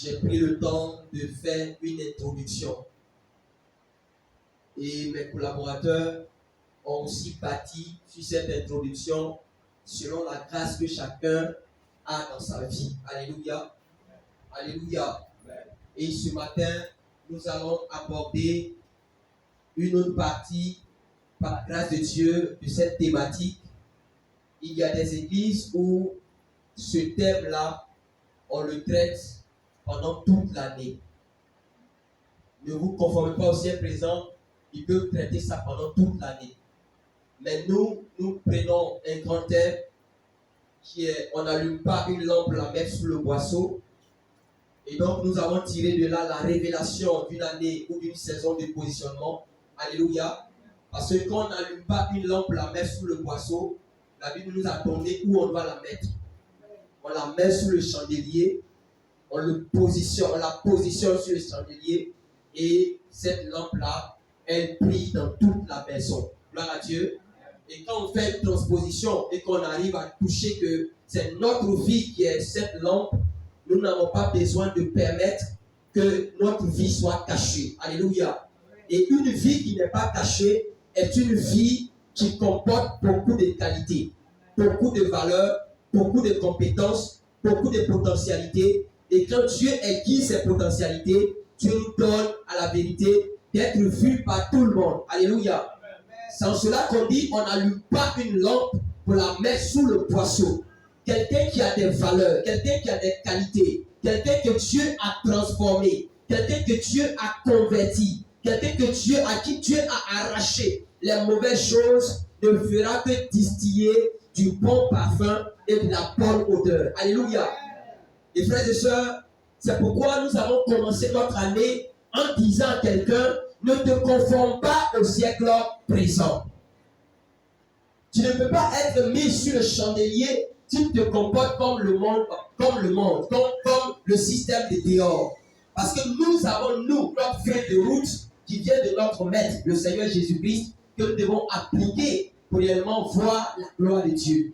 j'ai pris le temps de faire une introduction. Et mes collaborateurs ont aussi bâti sur cette introduction selon la grâce que chacun a dans sa vie. Alléluia. Alléluia. Et ce matin, nous allons aborder une autre partie, par la grâce de Dieu, de cette thématique. Il y a des églises où ce thème-là, on le traite pendant toute l'année. Ne vous conformez pas au ciel présent, ils peuvent traiter ça pendant toute l'année. Mais nous prenons un grand thème qui est on n'allume pas une lampe, la mettre sous le boisseau. Et donc nous avons tiré de là la révélation d'une année ou d'une saison de positionnement. Alléluia. Parce que quand on n'allume pas une lampe, la mettre sous le boisseau, la Bible nous a donné où on doit la mettre. On la met sous le chandelier, on la positionne sur le chandelier et cette lampe-là, elle brille dans toute la maison. Gloire à Dieu. Et quand on fait une transposition et qu'on arrive à toucher que c'est notre vie qui est cette lampe, nous n'avons pas besoin de permettre que notre vie soit cachée. Alléluia. Et une vie qui n'est pas cachée est une vie qui comporte beaucoup de qualités, beaucoup de valeurs, beaucoup de compétences, beaucoup de potentialités. Et quand Dieu aiguise ces potentialités, Dieu nous donne à la vérité d'être vu par tout le monde. Alléluia. C'est en cela qu'on dit on n'allume pas une lampe pour la mettre sous le boisseau. Quelqu'un qui a des valeurs, quelqu'un qui a des qualités, quelqu'un que Dieu a transformé, quelqu'un que Dieu a converti, quelqu'un à qui Dieu a arraché les mauvaises choses, ne fera que distiller du bon parfum et de la bonne odeur. Alléluia. Et frères et sœurs, c'est pourquoi nous avons commencé notre année en disant à quelqu'un, ne te conforme pas au siècle présent. Tu ne peux pas être mis sur le chandelier, tu te comportes comme le monde, comme le système de dehors. Parce que nous avons, notre feuille de route qui vient de notre maître, le Seigneur Jésus-Christ, que nous devons appliquer pour réellement voir la gloire de Dieu.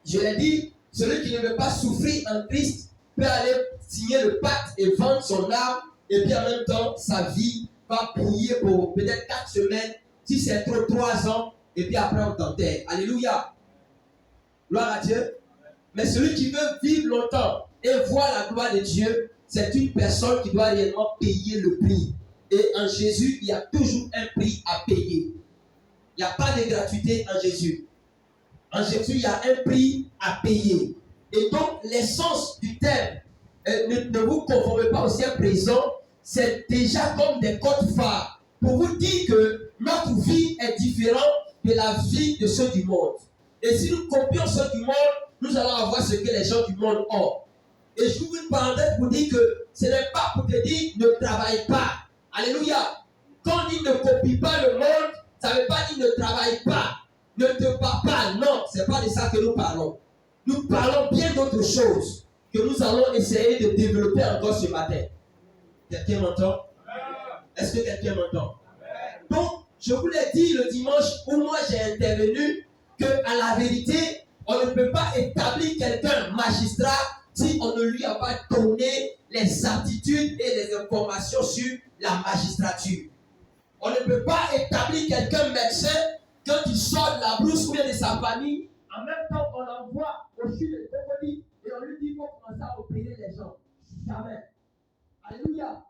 Je l'ai dit, celui qui ne veut pas souffrir en Christ peut aller signer le pacte et vendre son âme, et puis en même temps, sa vie va briller pour peut-être 4 semaines, si c'est trop 3 ans, et puis après on t'enterre. Alléluia. Gloire à Dieu. Mais celui qui veut vivre longtemps et voir la gloire de Dieu, c'est une personne qui doit réellement payer le prix. Et en Jésus, il y a toujours un prix à payer. Il n'y a pas de gratuité en Jésus. En Jésus, il y a un prix à payer. Et donc, l'essence du thème, ne vous conformez pas au siècle présent, c'est déjà comme des codes phares pour vous dire que notre vie est différente de la vie de ceux du monde. Et si nous copions ceux du monde, nous allons avoir ce que les gens du monde ont. Et je vous une parenthèse pour dire que ce n'est pas pour te dire ne travaille pas. Alléluia. Quand on dit ne copie pas le monde, ça ne veut pas dire ne travaille pas. Ne te bats pas. Non, ce n'est pas de ça que nous parlons. Nous parlons bien d'autres choses que nous allons essayer de développer encore ce matin. Quelqu'un m'entend? Est-ce que quelqu'un m'entend? Donc, je vous l'ai dit le dimanche où moi j'ai intervenu qu'à la vérité, on ne peut pas établir quelqu'un magistrat si on ne lui a pas donné les aptitudes et les informations sur la magistrature. On ne peut pas établir quelqu'un médecin quand il sort de la brousse ou bien de sa famille. En même temps, on l'envoie au CHU de Cocody et on lui dit qu'il faut commencer à opérer les gens. Jamais. Alléluia.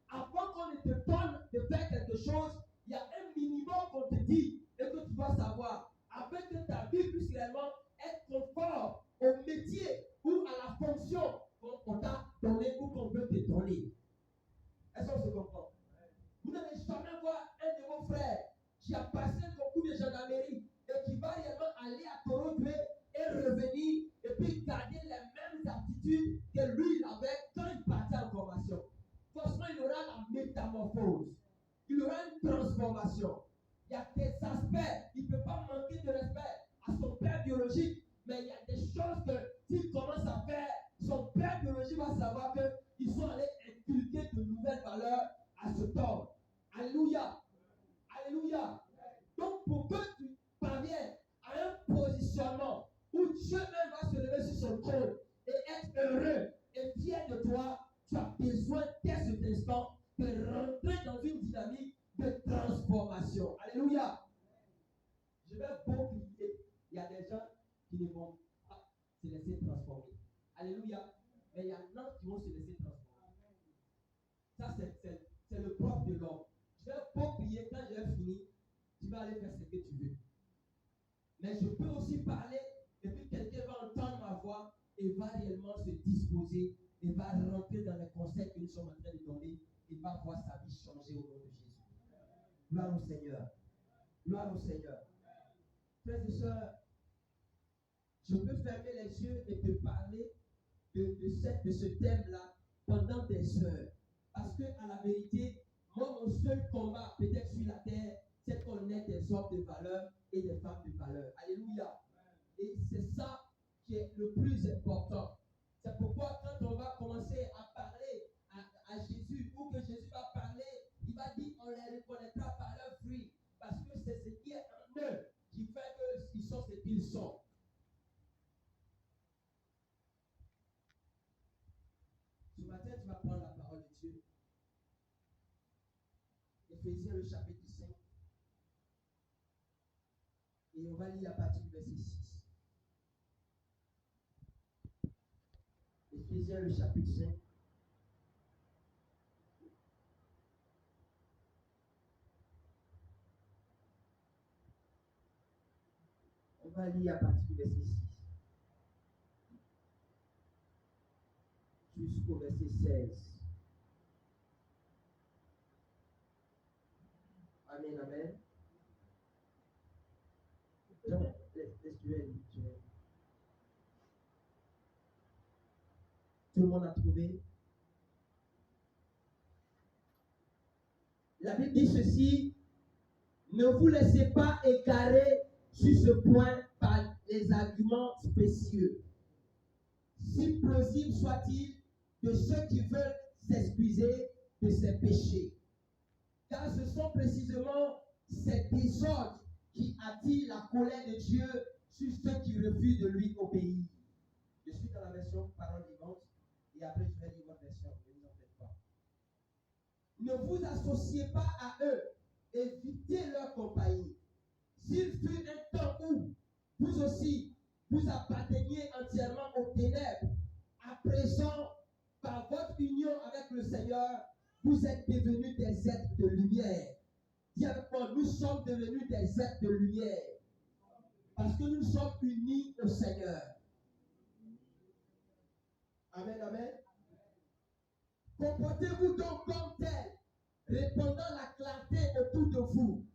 Avant qu'on ne te donne de faire quelque chose, il y a un minimum qu'on te dit et que tu dois savoir. Afin que ta vie puisse réellement être conforme au métier ou à la fonction qu'on t'a donné ou qu'on veut te donner. Est-ce qu'on se comprend? Vous n'allez jamais voir un de vos frères qui a passé un concours de gendarmerie et qui va réellement aller à Toronto et revenir et puis garder les mêmes aptitudes que lui il avait quand il partait en formation. Forcément, il aura la métamorphose. Il aura une transformation. Il y a des aspects, il ne peut pas manquer de respect à son père biologique, mais il y a des choses que s'il commence à faire, son père biologique va savoir qu'ils sont allés inculquer de nouvelles valeurs à ce homme. Alléluia. Alléluia. Donc, pour que tu parviennes à un positionnement où Dieu même va se lever sur son trône et être heureux et fier de toi, tu as besoin dès cet instant de rentrer dans une dynamique de transformation. Alléluia. Je vais beaucoup prier. Il y a des gens qui ne vont pas se laisser transformer. Alléluia. Mais il y en a qui vont se laisser transformer. Ça, c'est le propre de l'homme. Je vais beaucoup prier. Quand je vais finir, tu vas aller faire ce que tu veux. Mais je peux aussi parler et puis quelqu'un va entendre ma voix et va réellement se disposer et va rentrer dans les conseils que nous sommes en train de donner et va voir sa vie changer au nom de Jésus. Gloire au Seigneur. Gloire au Seigneur. Frères et sœurs, je peux fermer les yeux et te parler de ce thème-là pendant des heures. Parce que, à la vérité, moi, mon seul combat, peut-être sur la terre, c'est qu'on ait des hommes de valeur et des femmes de valeur. Alléluia. Et c'est ça qui est le plus important. C'est pourquoi quand on va commencer à parler à Jésus, ou que Jésus va parler, il va dire on les reconnaîtra par leurs fruits. Parce que c'est ce qui est en eux qui fait qu'ils sont ce qu'ils sont. Ce matin, tu vas prendre la parole de Dieu. Éphésiens le chapitre 5. Et on va lire à partir du verset 6. Éphésiens le chapitre 5. On va lire à partir du verset 6. Jusqu'au verset 16. Amen, amen. Non, laisse-tu. Tout le monde a trouvé. La Bible dit ceci: ne vous laissez pas égarer sur ce point par les arguments spécieux, si plausibles soient-ils, de ceux qui veulent s'excuser de ses péchés. Car ce sont précisément ces désordres qui attirent la colère de Dieu sur ceux qui refusent de lui obéir. Je suis dans la version parole vivante et après je vais lire votre version, ne vous en faites pas. Ne vous associez pas à eux, évitez leur compagnie. S'il fut un temps où vous aussi, vous apparteniez entièrement aux ténèbres, à présent, par votre union avec le Seigneur, vous êtes devenus des êtres de lumière. Dis avec moi, nous sommes devenus des êtres de lumière. Parce que nous sommes unis au Seigneur. Amen, amen. Comportez-vous donc comme tel, répandant la clarté autour de vous.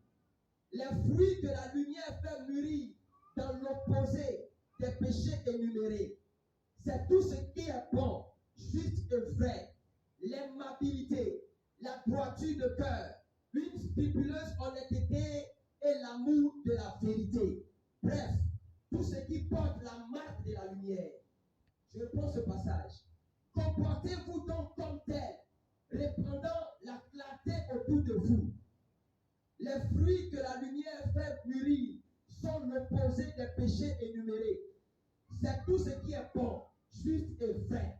Les fruits de la lumière fait mûrir dans l'opposé des péchés énumérés. C'est tout ce qui est bon, juste et vrai, l'aimabilité, la droiture de cœur, une scrupuleuse honnêteté et l'amour de la vérité. Bref, tout ce qui porte la marque de la lumière. Je reprends ce passage. Comportez-vous donc comme tel, répandant la clarté autour de vous. Les fruits que la lumière fait mûrir sont l'opposé des péchés énumérés. C'est tout ce qui est bon, juste et vrai.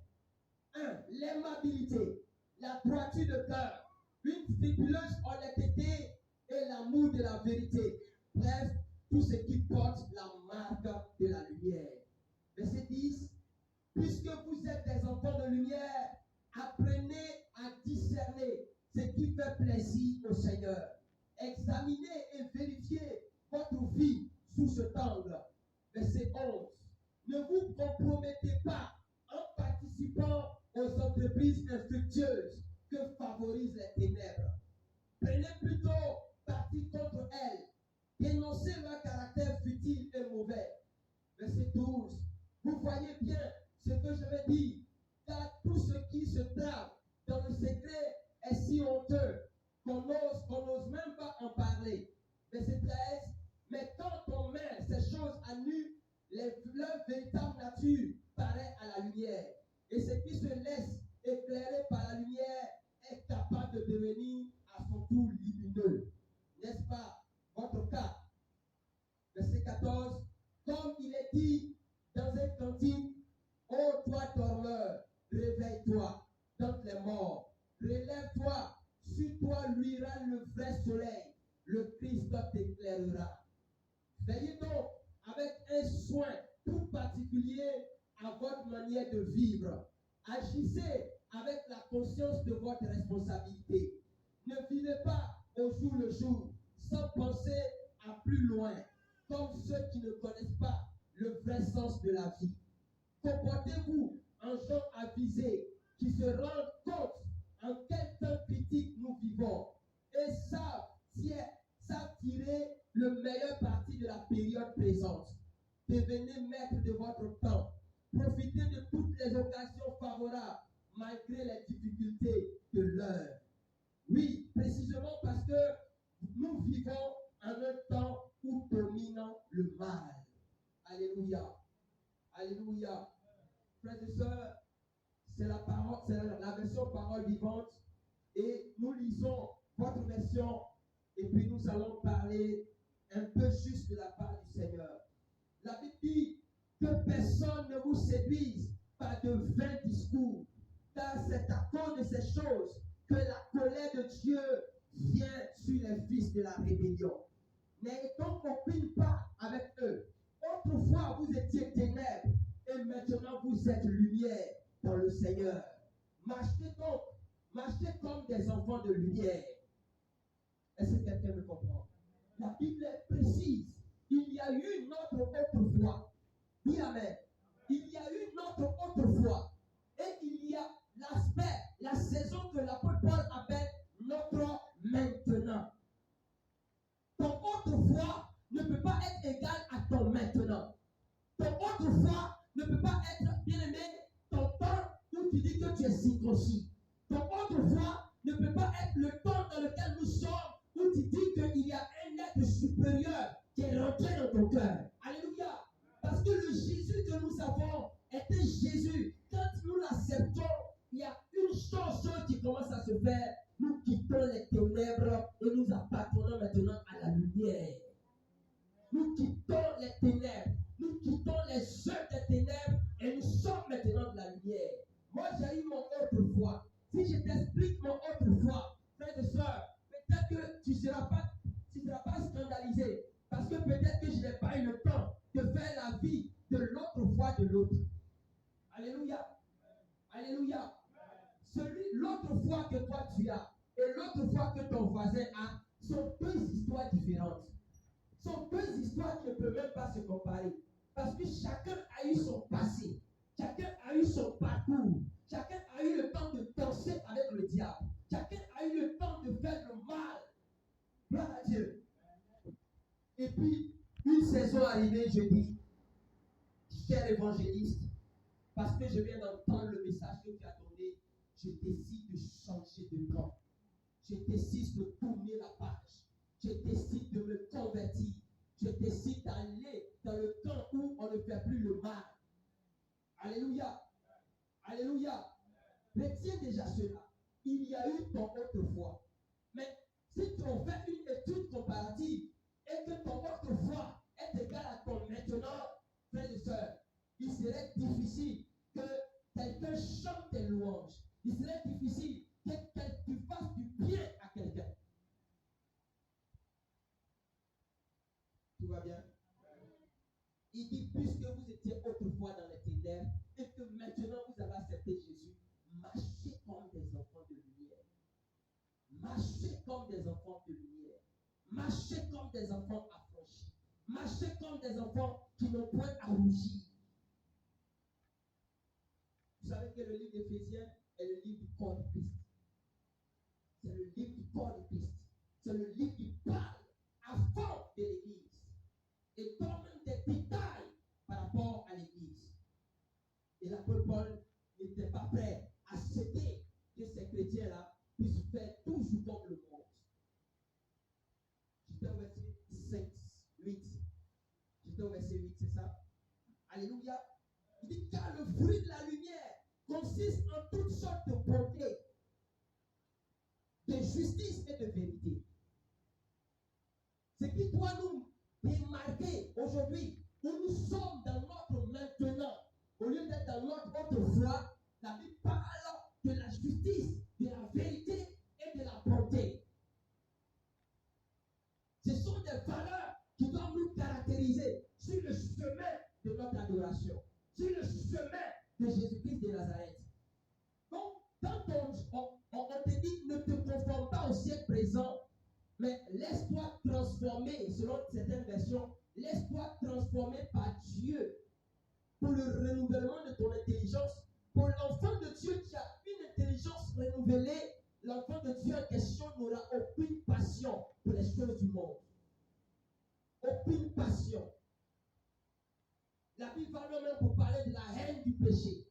1. L'aimabilité, la droiture de cœur, une scrupuleuse honnêteté et l'amour de la vérité. Bref, tout ce qui porte la marque de la lumière. Verset 10. Puisque vous êtes des enfants de lumière, apprenez à discerner ce qui fait plaisir au Seigneur. Examinez et vérifiez votre vie sous cet angle. Verset 11. Ne vous compromettez pas en participant aux entreprises infructueuses que favorisent les ténèbres. Prenez plutôt parti contre elles. Dénoncez leur caractère futile et mauvais. Verset 12. Vous voyez bien ce que je vais dire, car tout ce qui se trame dans le secret est si honteux qu'on n'ose même pas en parler. Verset 13. Mais quand on met ces choses à nu, leur véritable nature paraît à la lumière. Et ce qui se laisse éclairer par la lumière est capable de devenir à son tour lumineux. N'est-ce pas votre cas? Verset 14. Comme il est dit dans un cantique, ô toi dormeur, réveille-toi. d'entre les morts. Relève-toi, sur toi luira le vrai soleil. Le Christ t'éclairera. Veillez donc avec un soin tout particulier à votre manière de vivre. Agissez avec la conscience de votre responsabilité. Ne vivez pas au jour le jour, sans penser à plus loin, comme ceux qui ne connaissent pas le vrai sens de la vie. Comportez-vous en gens avisés qui se rendent compte en quel temps critique nous vivons et savent tirer le meilleur parti de la période présente. Devenez maître de votre temps. Profitez de toutes les occasions favorables malgré les difficultés de l'heure. Oui, précisément parce que nous vivons en un temps où domine le mal. Alléluia. Alléluia. Frères et sœurs, c'est la parole, c'est la version parole vivante. Et nous lisons votre version et puis nous allons parler un peu juste de la part du Seigneur. La Bible dit que personne ne vous séduise par de vains discours, car c'est à cause de ces choses que la colère de Dieu vient sur les fils de la rébellion. N'ayez donc aucune part avec eux. Autrefois, vous étiez ténèbres et maintenant vous êtes lumière dans le Seigneur. Marchez comme des enfants de lumière. Est-ce que quelqu'un me comprend? La Bible est précise. Il y a eu notre autrefois. Dis amen. Il y a eu notre autrefois. Et il y a l'aspect, la saison que l'apôtre Paul appelle notre maintenant. Ton autrefois ne peut pas être égal à ton maintenant. Ton autrefois ne peut pas être, bien aimé, ton temps où tu dis que tu es circoncis. Ton autrefois ne peut pas être le temps dans lequel nous sommes où tu dis qu'il y a un être supérieur qui est rentré dans ton cœur. Alléluia. Parce que le Jésus que nous avons était Jésus. Quand nous l'acceptons, il y a une chose qui commence à se faire. Nous quittons les ténèbres et nous appartenons maintenant à la lumière. Nous quittons les ténèbres. Nous quittons les œuvres des ténèbres et nous sommes maintenant de la lumière. Moi, j'ai eu mon autrefois. Si je t'explique mon autrefois, frères et sœurs, peut-être que tu ne seras pas scandalisé. Parce que peut-être que je n'ai pas eu le temps de faire la vie de l'autrefois de l'autre. Alléluia. Alléluia. L'autre foi que toi tu as et l'autre foi que ton voisin a sont deux histoires différentes. Sont deux histoires qui ne peuvent même pas se comparer. Parce que chacun a eu son passé. Chacun a eu son parcours. Chacun a eu le temps de danser avec le diable. Chacun a eu le temps de faire le mal. Gloire à Dieu. Et puis, une saison arrivée, je dis, cher évangéliste, parce que je viens d'entendre le message que tu as donné, je décide de changer de camp. Je décide de tourner la page. Je décide de me convertir. Je décide d'aller dans le camp où on ne fait plus le mal. Alléluia. Alléluia. Retiens déjà cela. Il y a eu ton autrefois. Mais si tu en fais une étude comparative et que ton autrefois est égal à ton maintenant, frères et sœurs, il serait difficile que quelqu'un chante tes louanges. Il serait difficile que tu fasses du bien à quelqu'un. Tout va bien? Il dit, puisque vous étiez autrefois dans les ténèbres et que maintenant vous avez accepté Jésus, marchez comme des enfants de lumière. Marchez comme des enfants de lumière. Marchez comme des enfants affranchis. Marchez comme des enfants qui n'ont point à rougir. Vous savez que le livre d'Éphésiens est le livre du corps de Christ. C'est le livre du corps de Christ. C'est le livre qui parle à fond de l'Église et donne des détails par rapport à l'Église. Et l'apôtre Paul n'était pas prêt à céder que ces chrétiens-là puissent faire toujours comme le monde. J'étais au verset 8. J'étais au verset 8, c'est ça? Alléluia. Il dit, car le fruit de la lumière consiste en toutes sortes de bonté, de justice et de vérité. Ce qui doit nous démarquer aujourd'hui, où nous sommes dans notre maintenant, au lieu d'être dans notre autrefois, la Bible parle de la justice Mais laisse-toi transformer, selon certaines versions, laisse-toi transformer par Dieu pour le renouvellement de ton intelligence. Pour l'enfant de Dieu qui a une intelligence renouvelée, l'enfant de Dieu en question n'aura aucune passion pour les choses du monde. Aucune passion. La Bible va même pour parler de la haine du péché.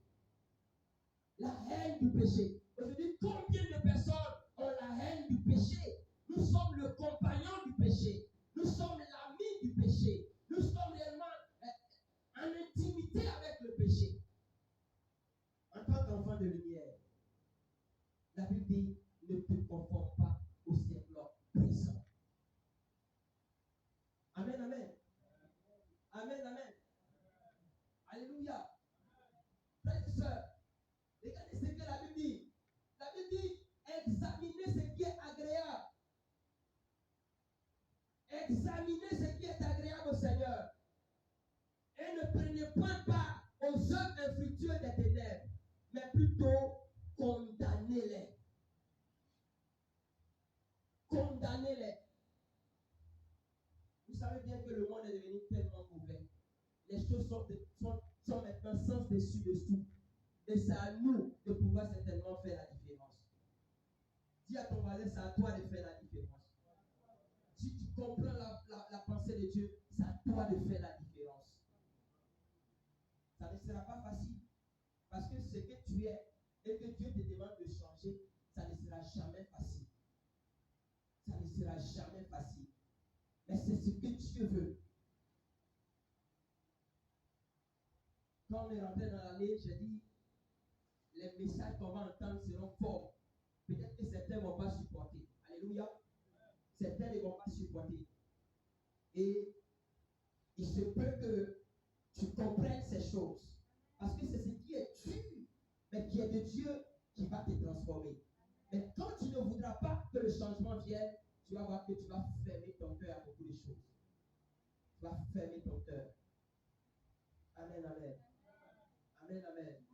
La haine du péché. Aujourd'hui, combien de personnes ont la haine du péché? Nous sommes le compagnon du péché. Nous sommes l'ami du péché. Nous sommes réellement en intimité avec le péché. En tant qu'enfant de lumière, la Bible dit, ne te conforme pas au siècle présent. Amen, amen. Amen, amen. Alléluia. Frères et sœurs, regardez ce que la Bible dit. La Bible dit, examinez ce qui est agréable. Examinez ce qui est agréable au Seigneur. Et ne prenez point part aux œuvres infructueuses des ténèbres, mais plutôt condamnez-les. Condamnez-les. Vous savez bien que le monde est devenu tellement mauvais. Les choses sont maintenant sans dessus-dessous. Et c'est à nous de pouvoir certainement faire la différence. Dis à ton voisin, c'est à toi de faire la différence. Si tu comprends la pensée de Dieu, c'est à toi de faire la différence. Ça ne sera pas facile. Parce que ce que tu es et que Dieu te demande de changer, ça ne sera jamais facile. Ça ne sera jamais facile. Mais c'est ce que Dieu veut. Quand on est rentré dans l'année, j'ai dit, les messages qu'on va entendre seront forts. Peut-être que certains ne vont pas supporter. Alléluia. Certains ne vont pas supporter. Et il se peut que tu comprennes ces choses. Parce que c'est ce qui est dur, mais qui est de Dieu qui va te transformer. Mais quand tu ne voudras pas que le changement vienne, tu vas voir que tu vas fermer ton cœur à beaucoup de choses. Tu vas fermer ton cœur. Amen, amen. Amen, amen.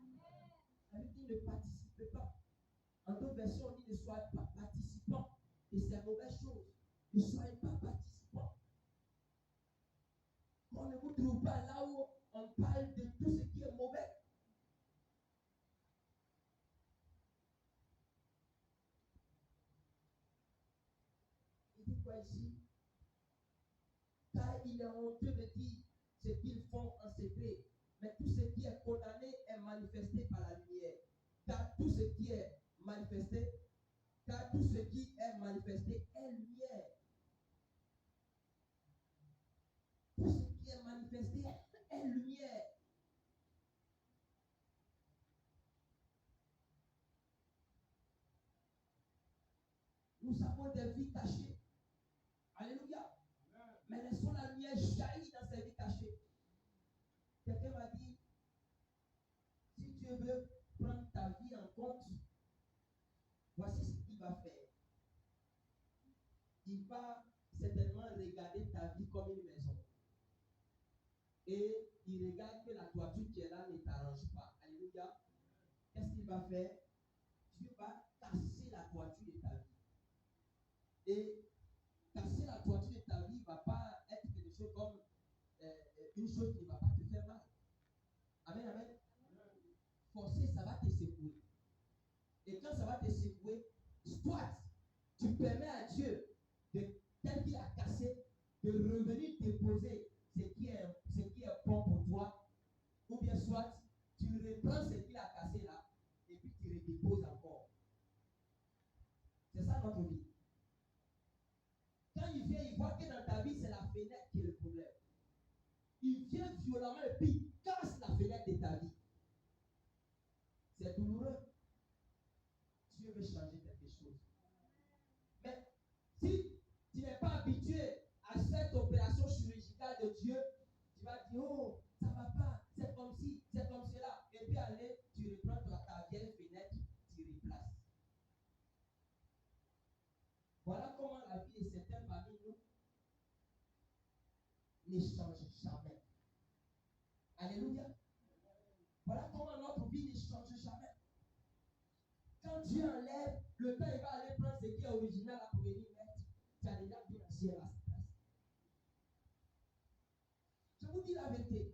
La Bible dit ne participez pas. En d'autres versions, on dit ne soyez pas participants de ces mauvaises choses. Ne soyez pas participants. Qu'on ne vous trouve pas là où on parle de tout ce qui est mauvais. Il dit quoi ici? Car il est honteux de dire ce qu'ils font en secret. Mais tout ce qui est condamné est manifesté par la lumière. Car tout ce qui est manifesté est lumière. Tout ce qui est manifesté est lumière. Nous avons des vies cachées. Alléluia. Mais laissons la lumière jaillir dans ces vies cachées. Quelqu'un m'a dit, si Dieu veut prendre ta vie en compte, voici ce qu'il va faire. Il va certainement regarder ta vie comme une maison. Et il regarde que la toiture qui est là ne t'arrange pas. Alléluia. Qu'est-ce qu'il va faire? Dieu va casser la toiture de ta vie. Et casser la toiture de ta vie ne va pas être quelque chose comme une chose qui ne va pas te faire mal. Amen, amen. Forcer, ça va te secouer. Et quand ça va te secouer, soit tu permets à Dieu, tel qu'il a cassé, de revenir déposer ce qui est bon pour toi, ou bien soit tu reprends ce qu'il a cassé là, et puis tu redéposes encore. C'est ça notre vie. Quand il vient, il voit que dans ta vie, c'est la fenêtre qui est le problème. Il vient violemment et puis il casse la fenêtre de ta vie. C'est douloureux. Dieu veut changer quelque chose. Mais si tu n'es pas habitué à cette opération chirurgicale de Dieu, tu vas dire, oh, ça ne va pas, c'est comme ci, c'est comme cela. Et puis allez, tu reprends ta vieille fenêtre, tu replaces. Voilà comment la vie de certains parmi nous ne change jamais. Alléluia. Voilà comment notre vie ne change jamais. Quand Dieu enlève, le temps il va aller prendre ce qui est original pour venir mettre. Tu as as déjà vu un ciel à sa place. Je vous dis la vérité.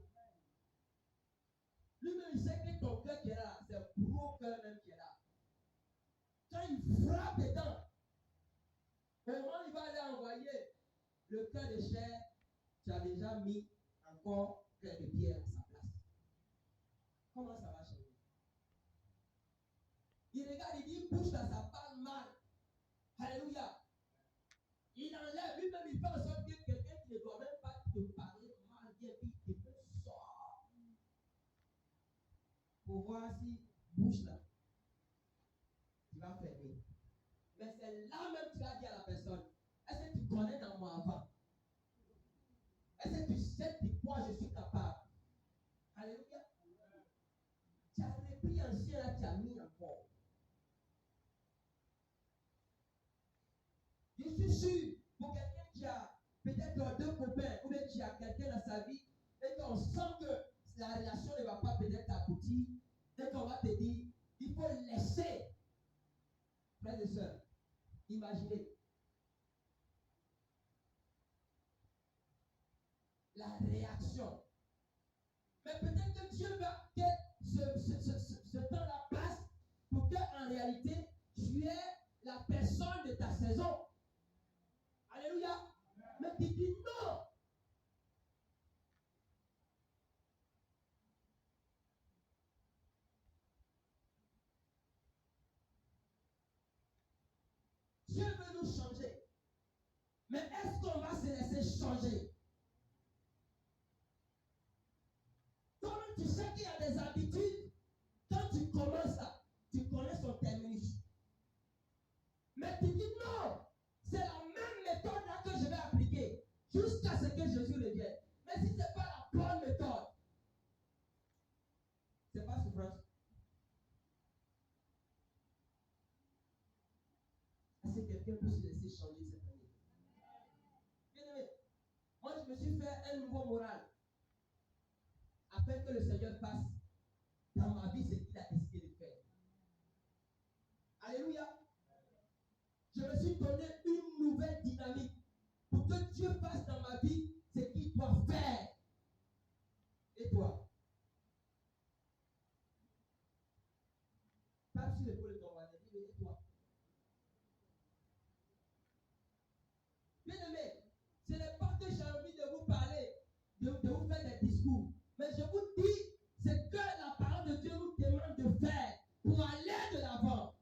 Lui-même, il sait que ton cœur qui est là, c'est un gros cœur même qui est là. Quand il frappe dedans, au moment où il va aller envoyer le cœur de chair, tu as déjà mis encore cœur de pierre à sa place. Comment ça va changer? Il regarde, il dit, il bouge dans sa part mal. Alléluia. Il enlève, lui-même, il fait en sorte que quelqu'un qui ne doit même pas te parler mal, bien, puis il te sort. Pour voir si bouge là, tu vas fermer. Mais c'est là même que tu vas dire à la personne, est-ce que tu connais dans moi avant? Est-ce que tu sais de quoi je suis capable? Alléluia. Tu as repris un chien là, tu as mis encore. Je suis sûr, pour quelqu'un qui a peut-être deux copains, ou bien qui a quelqu'un dans sa vie, et qu'on sent que la relation ne va pas peut-être aboutir, et qu'on va te dire, il faut laisser. Frères et sœurs, imaginez. La réaction. Mais peut-être que Dieu veut que ce temps-là passe pour que en réalité, tu es la personne de ta saison. Alléluia. Mais tu dis non. Dieu veut nous changer. Mais est-ce qu'on va se laisser changer? Toi-même, tu sais qu'il y a des habitudes. Quand tu commences là, tu connais son terminus. Mais tu dis non. C'est la même méthode là que je vais appliquer jusqu'à ce que Jésus revienne. Mais si ce n'est pas la bonne méthode, ce n'est pas souffrance. Est-ce que quelqu'un peut se laisser changer cette année? Bien aimé, moi je me suis fait un nouveau moral afin que le Seigneur passe dans ma vie ce qu'il a décidé de faire. Alléluia. Je me suis donné une nouvelle dynamique pour que Dieu fasse dans ma vie ce qu'il doit faire. Et toi? Tape sur l'épaule de ton voisin, dis, et toi? Bien aimé, ce n'est pas que j'ai envie de vous parler, de vous faire des discours, mais je vous dis ce que la parole de Dieu nous demande de faire pour aller de l'avant.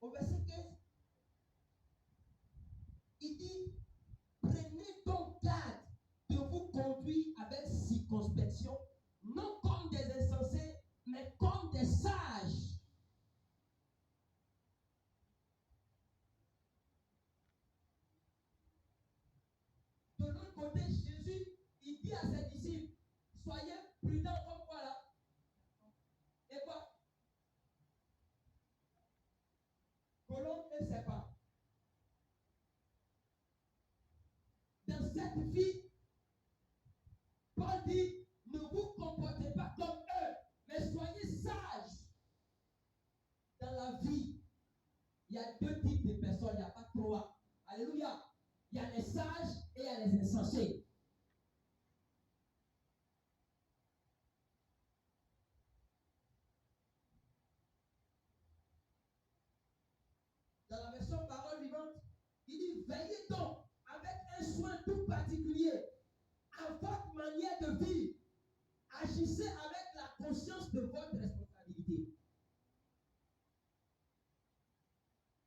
Au verset 15, il dit, prenez donc garde de vous conduire avec circonspection, non comme des insensés, mais comme des sages. De l'autre côté, Jésus, il dit à ses disciples, soyez prudents comme quoi là? Et quoi? Colombe et serpent. Dans cette vie, Paul dit, ne vous comportez pas comme eux, mais soyez sages. Dans la vie, il y a deux types de personnes, il n'y a pas trois. Alléluia. Il y a les sages et il y a les insensés. Dans la version parole vivante, il dit, veillez donc avec un soin tout particulier à votre manière de vivre. Agissez avec la conscience de votre responsabilité.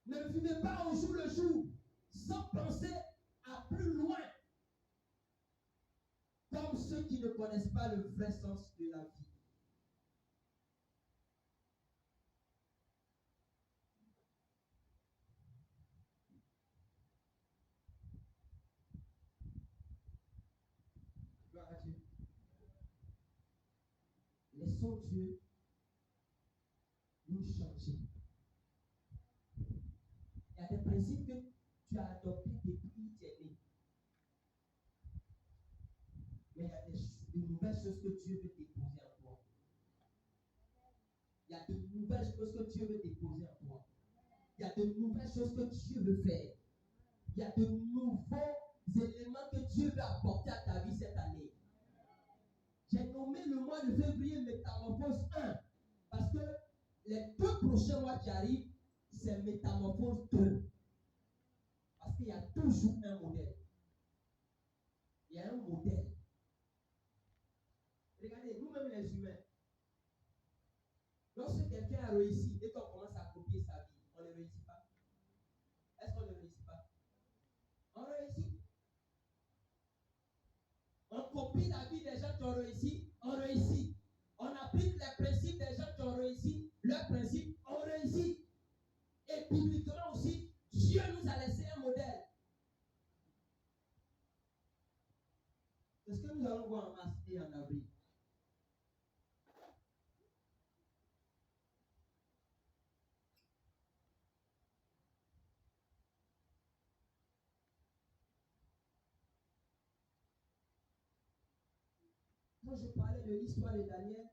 Ne vivez pas au jour le jour sans penser à plus loin, comme ceux qui ne connaissent pas le vrai sens de la vie. Gloire à Dieu. Laissons Dieu nous changer. Il y a des principes que tu as adoptés depuis que tu es né. Mais il y a de nouvelles choses que Dieu veut déposer en toi. Il y a de nouvelles choses que Dieu veut déposer en toi. Il y a de nouvelles choses que Dieu veut faire. Il y a de nouveaux éléments que Dieu veut apporter à ta vie cette année. J'ai nommé le mois de février Métamorphose 1 parce que les 2 prochains mois qui arrivent, c'est Métamorphose 2. Parce qu'il y a toujours un modèle. Il y a un modèle. Regardez, nous-mêmes les humains, lorsque quelqu'un a réussi et qu'on commence à copier sa vie, on ne réussit pas. Est-ce qu'on ne réussit pas? On réussit. On copie la vie des gens qui ont réussi, on réussit. On applique les principes des gens qui ont réussi, leurs principes, on réussit. Et bibliquement aussi, Dieu nous a laissé un modèle. C'est ce que nous allons voir en mars et en avril. Quand je parlais de l'histoire de Daniel,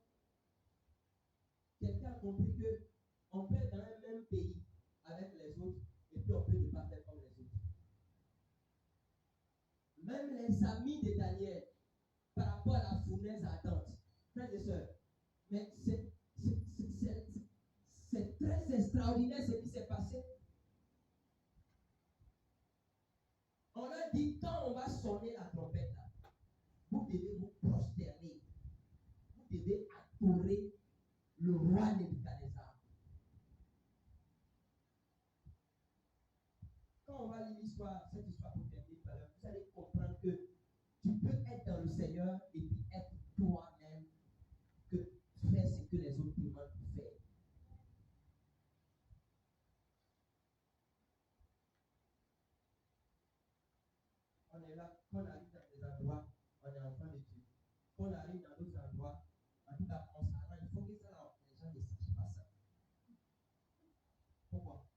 quelqu'un a compris que on peut être dans un même pays avec les autres et puis on peut ne pas faire comme les autres. Même les amis de Daniel, par rapport à la fournaise ardente, frères et sœurs, mais c'est très extraordinaire ce qui s'est passé. On a dit, quand on va sonner la trompette là, vous devez vous prosterner. Vous devez adorer le roi Nebuchadnezzar. Quand on va lire l'histoire, cette histoire pour terminer tout à l'heure, vous allez comprendre que tu peux être dans le Seigneur et puis être toi-même, que faire ce que les autres demandent de faire. On est là, quand on arrive dans des endroits, on est enfant de Dieu. Quand on arrive dans d'autres endroits, en tout cas, on s'arrange. Il faut que ça, là, les gens ne sachent pas ça. Pourquoi?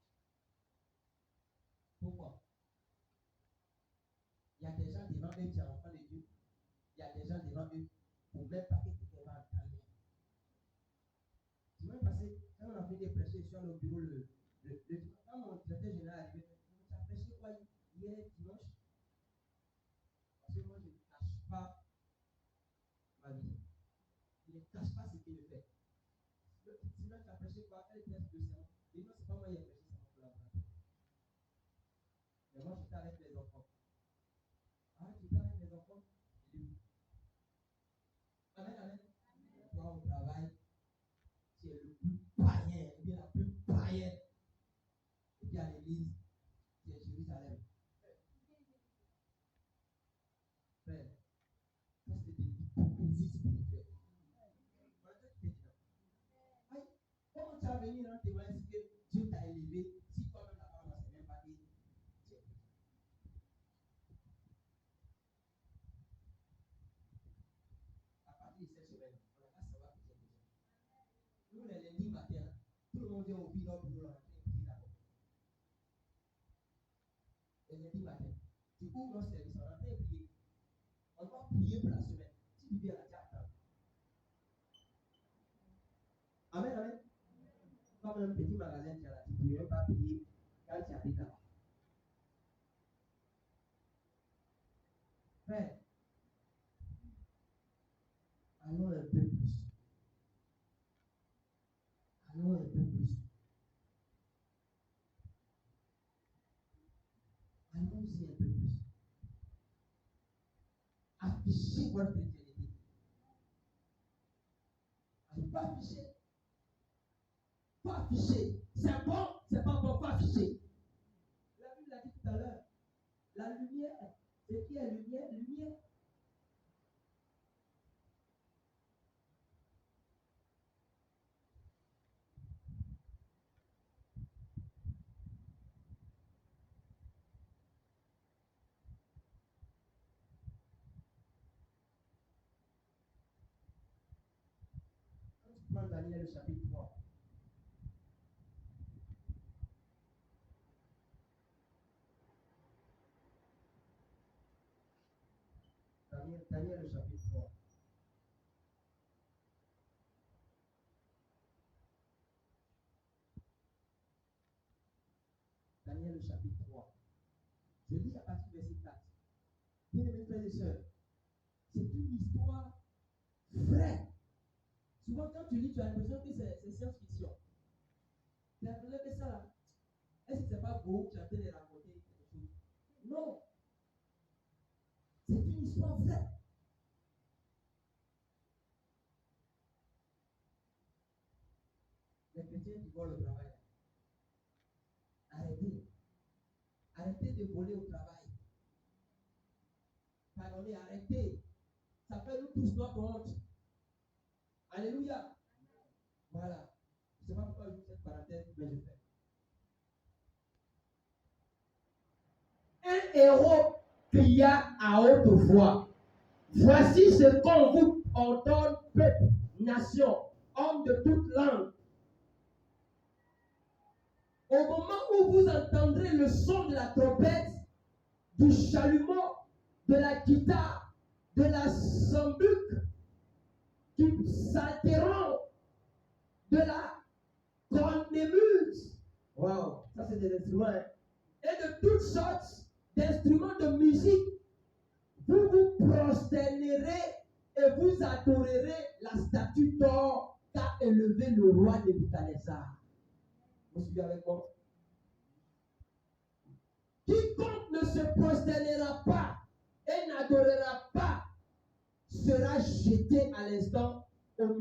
Pourquoi? Il y a des gens devant eux qui sont enfants de Dieu. Il y a des gens devant eux pour même pas que quelqu'un va entendre. Dimanche passé, quand on a fait des prêches sur le bureau, le dimanche, quand mon directeur général est arrivé, tu as prêché quoi hier dimanche? Parce que moi, je ne cache pas ma vie. Je ne cache pas ce qu'il fait. Sinon, tu as prêché quoi? Elle prêche 2 sermons. Et non, ce n'est pas moi qui ai prêché, c'est mon collaborateur. Mais moi, j'étais avec les enfants. Ah, tu étais avec les enfants? Je dis oui. Amen, amen. Toi, au travail, tu es le plus païen, ou bien la plus païenne. Et puis à l'église, tu es Jérusalem. Frère, ça c'est de l'hypocrisie spirituelle. Aïe, comment tu vas venir en témoigner que Dieu t'a élevé si toi-même là-bas, on ne sait même pas que tu es. À partir de cette semaine, on n'a pas savoir que tu es déjà. Nous, les lundis matin, tout le monde vient au bureau, on est en train de prier d'abord. Les lundis matin, tu ouvres notre service, on est en train de prier. On va prier pour la semaine. Si tu viens là, tu attends. Amen, amen. Comme un petit magasin, tu es là, tu ne peux même pas payer quand tu habites là-bas. Frère, allons un peu plus. Allons un peu plus. Allons-y un peu plus. Affichez votre chrétienté. Pas afficher. Pas afficher. C'est bon, c'est pas bon, pas afficher. La Bible l'a dit tout à l'heure. La lumière, c'est qui est lumière? Lumière. Quand tu prends Daniel le chapitre 3, Daniel le chapitre 3. Daniel le chapitre 3. Je lis à partir du verset 4. Bien-aimés frères et sœurs, c'est une histoire vraie. Souvent, quand tu lis, tu as l'impression que c'est science-fiction. Tu as l'impression que ça là, est-ce que c'est pas beau? Tu es en train de raconter quelque chose? Non. C'est une histoire vraie. Les chrétiens qui volent au travail. Arrêtez. Arrêtez de voler au travail. Pardonnez, arrêtez. Ça fait nous tous notre honte. Alléluia. Voilà. Je ne sais pas pourquoi je fais cette parenthèse, mais je fais. Un héros cria à haute voix. Voici ce qu'on vous ordonne, peuple, nation, hommes de toute langue. Au moment où vous entendrez le son de la trompette, du chalumeau, de la guitare, de la sambuc, du psaltéron, de la cornemuse. Wow, ça c'est des instruments. Hein? Et de toutes sortes d'instruments de musique, vous vous prosternerez et vous adorerez la statue d'or qu'a élevé le roi Nebuchadnezzar. Vous suivez avec moi? Quiconque ne se prosternera pas et n'adorera pas sera jeté à l'instant même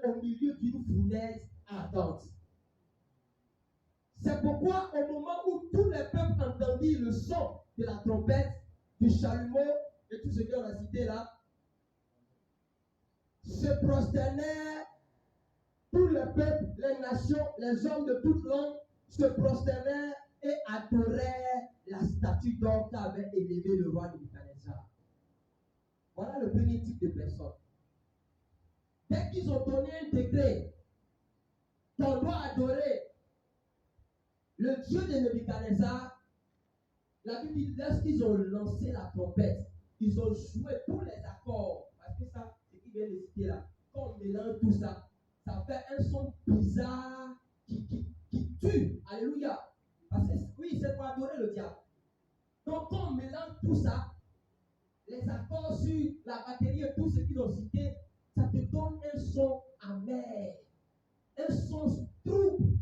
au milieu d'une fournaise ardente. C'est pourquoi au moment où tous les peuples entendirent le son de la trompette, du chalumeau et tout ce qu'on a cité là, se prosternèrent tous les peuples, les nations, les hommes de toute langue se prosternèrent et adorèrent la statue d'or qu'avait élevé le roi Nebuchadnezzar. Voilà le premier type de personnes. Dès qu'ils ont donné un décret qu'on doit adorer le Dieu de Nebuchadnezzar, la Bible dit lorsqu'ils ont lancé la trompette, ils ont joué tous les accords. Parce que ça, c'est ce qui vient de citer là. Quand on mélange tout ça, ça fait un son bizarre qui tue. Alléluia. Parce que oui, c'est pour adorer le diable. Donc quand on mélange tout ça, les accords sur la batterie et tout ce qu'ils ont cité, ça te donne un son amer, un son trouble,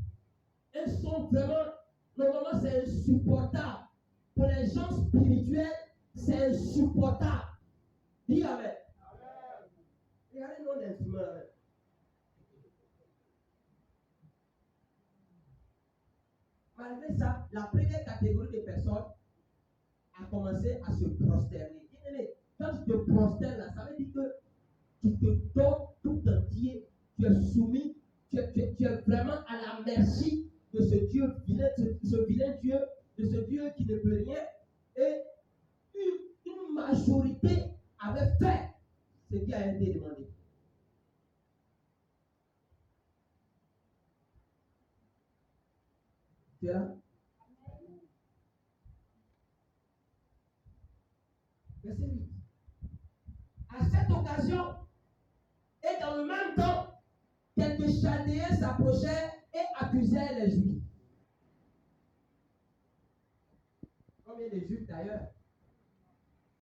un son vraiment, normalement c'est insupportable. Pour les gens spirituels, c'est insupportable. Dis amen. Regardez nos instruments. Malgré ça, la première catégorie de personnes a commencé à se prosterner. Quand tu te prosternes là, ça veut dire que tu te donnes tout entier, tu es soumis, tu es vraiment à la merci de ce Dieu vilain, ce vilain Dieu, de ce Dieu qui ne peut rien. Et une majorité avait fait ce qui a été demandé. Tu es là? Verset 8. À cette occasion, et dans le même temps, quelques Chaldéens s'approchèrent et accusèrent les Juifs. Combien de Juifs d'ailleurs